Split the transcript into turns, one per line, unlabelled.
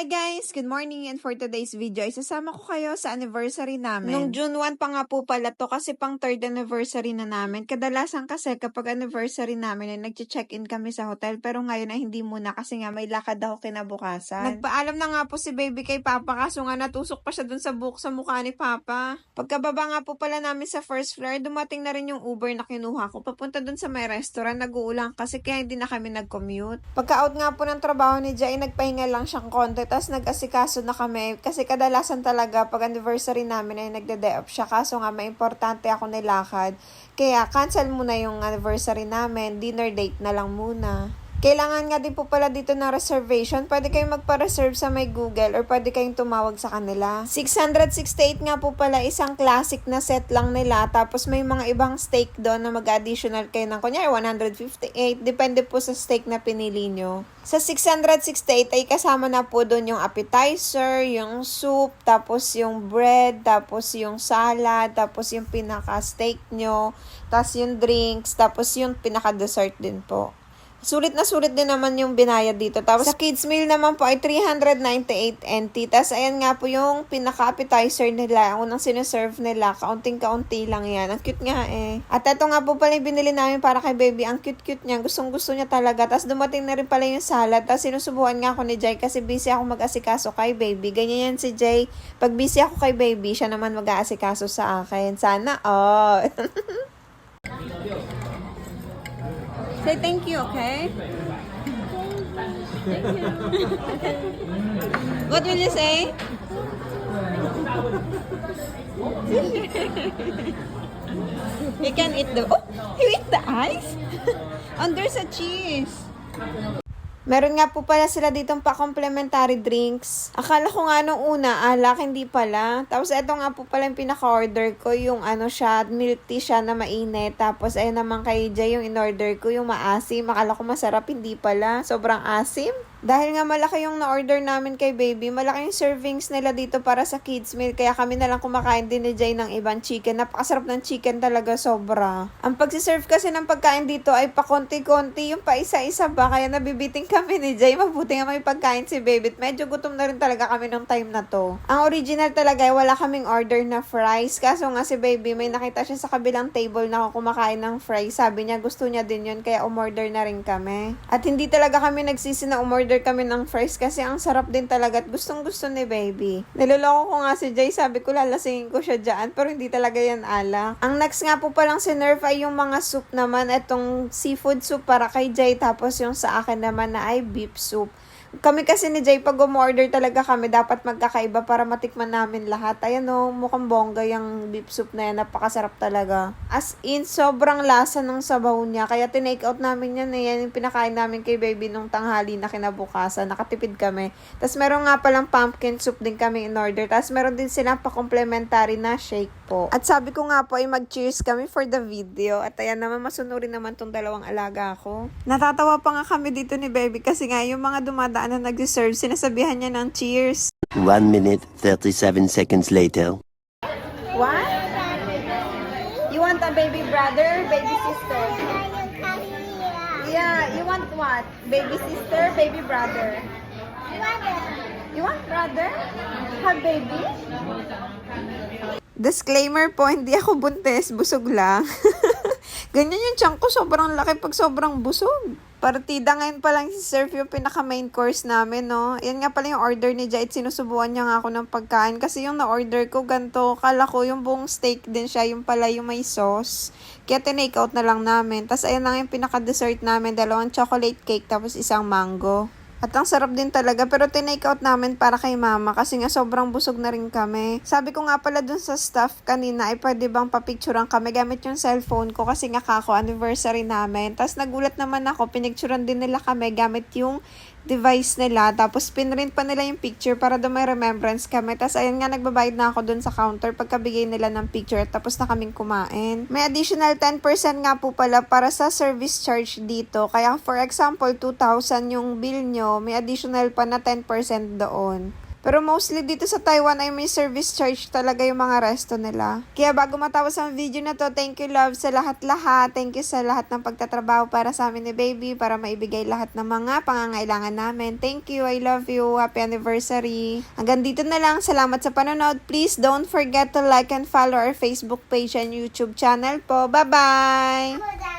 Hi guys! Good morning, and for today's video, isasama ko kayo sa anniversary namin. Nung June 1 pa nga po pala to kasi pang 3rd anniversary na namin. Kadalasan kasi kapag anniversary namin ay nag-check-in kami sa hotel, pero ngayon ay hindi muna kasi nga may lakad ako kinabukasan. Nagpaalam na nga po si baby kay Papa kaso nga natusok pa siya dun sa buhok sa mukha ni Papa. Pagkababa nga po pala namin sa first floor, dumating na rin yung Uber na kinuha ko papunta dun sa may restaurant. Nag-uulang kasi kaya hindi na kami nag-commute. Pagka-out nga po ng trabaho ni Jai, nagpahinga lang siyang konti. Tapos nag-asikaso na kami kasi kadalasan talaga pag anniversary namin ay nagde-day off siya kaso nga may importante ako nilakad. Kaya cancel muna yung anniversary namin, dinner date na lang muna. Kailangan nga din po pala dito ng reservation. Pwede kayong magpa-reserve sa may Google or pwede kayong tumawag sa kanila. 668 nga po pala isang classic na set lang nila. Tapos may mga ibang steak doon na mag-additional kayo ng kunyari 158. Depende po sa steak na pinili nyo. Sa 668 ay kasama na po doon yung appetizer, yung soup, tapos yung bread, tapos yung salad, tapos yung pinaka-steak nyo, tapos yung drinks, tapos yung pinaka-dessert din po. Sulit na sulit din naman yung binayad dito. Tapos sa kids meal naman po ay 398 NT. Tapos ayan nga po yung pinaka-appetizer nila. Ang unang sineserve nila. Kaunting-kaunti lang yan. Ang cute nga eh. At ito nga po pala yung binili namin para kay baby. Ang cute-cute niya. Gustong-gusto niya talaga. Tapos dumating na rin pala yung salad. Tapos sinusubukan nga ako ni Jai kasi busy ako mag-asikaso kay baby. Ganyan yan si Jai. Pag busy ako kay baby, siya naman mag-aasikaso sa akin. Sana all. Say thank you, okay? Thank you. What will you say? You can eat the... Oh! You eat the ice? And there's a cheese. Meron nga po pala sila ditong pa-complimentary drinks. Akala ko nga nung una, alak, hindi pala. Tapos eto nga po pala yung pinaka-order ko, yung ano siya, milk tea siya na mainit. Tapos ayun naman kay Jay, yung in-order ko, yung maasim. Akala ko masarap, hindi pala. Sobrang asim. Dahil nga malaki yung na-order namin kay baby, malaki yung servings nila dito para sa kids meal. Kaya kami na lang kumakain din ni Jay ng ibang chicken. Napakasarap ng chicken talaga, sobra. Ang pagsiserve kasi ng pagkain dito ay pa konti-konti, yung pa isa-isa ba. Kaya nabibiting kami ni Jay. Mabuti nga may pagkain si baby. Medyo gutom na rin talaga kami nung time na to. Ang original talaga ay wala kaming order na fries. Kaso nga si baby, may nakita siya sa kabilang table na ako kumakain ng fries. Sabi niya gusto niya din yun, kaya umorder na rin kami. At hindi talaga kami nagsisi na umorder kami ng fries kasi ang sarap din talaga at gustong gusto ni baby. Niloloko ko nga si Jay, sabi ko lalasingin ko siya dyan pero hindi talaga yan alak. Ang next nga po palang sinerve ay yung mga soup naman, itong seafood soup para kay Jay tapos yung sa akin naman na ay beef soup. Kami kasi ni Jay, pag umorder talaga kami, dapat magkakaiba para matikman namin lahat. Ayan o, mukhang bongga yung beef soup na yan. Napakasarap talaga. As in, sobrang lasa ng sabaw niya. Kaya tinake out namin yan. Yan yung pinakain namin kay baby nung tanghali na kinabukasan. Nakatipid kami. Tapos meron nga palang pumpkin soup din kami in order. Tapos meron din silang pa-complementary na shake po. At sabi ko nga po ay mag-cheers kami for the video. At ayan naman, masunurin naman tong dalawang alaga ko. Natatawa pa nga kami dito ni baby kasi nga yung mga dumadaan na nag-serve, sinasabihan niya ng cheers.
1 minute, 37 seconds later.
What? You want a baby brother, baby sister? Yeah, you want what? Baby sister, baby brother? You want brother? Have baby? Disclaimer po, hindi ako buntis, busog lang. Ganyan yung tiyan ko, sobrang laki pag sobrang busog. Partida ngayon pa lang si-serve yung pinaka-main course namin, no? Yan nga pala yung order ni Jait. Sinusubukan niya nga ako ng pagkain. Kasi yung na-order ko, ganito. Kala ko yung buong steak din siya. Yung pala yung may sauce. Kaya tinake out na lang namin. Tapos ayan lang yung pinaka-dessert namin. 2 chocolate cake, tapos 1 mango. At ang sarap din talaga, pero tinake out namin para kay mama kasi nga sobrang busog na rin kami. Sabi ko nga pala dun sa staff kanina ay pwede bang papicturean kami gamit yung cellphone ko kasi nga kako anniversary namin. Tapos nagulat naman ako, pinicturean din nila kami gamit yung device nila. Tapos pinrint pa nila yung picture para daw may remembrance kami. Tapos ayun nga, nagbabayad na ako dun sa counter pagkabigay nila ng picture. Tapos na kaming kumain. May additional 10% nga po pala para sa service charge dito. Kaya for example, 2,000 yung bill nyo, may additional pa na 10% doon. Pero mostly dito sa Taiwan ay may service charge talaga yung mga resto nila. Kaya bago matapos ang video na to, thank you love sa lahat-lahat. Thank you sa lahat ng pagtatrabaho para sa amin ni baby, para maibigay lahat ng mga pangangailangan namin. Thank you, I love you, happy anniversary. Hanggang dito na lang, salamat sa panonood. Please don't forget to like and follow our Facebook page and YouTube channel po. Bye-bye!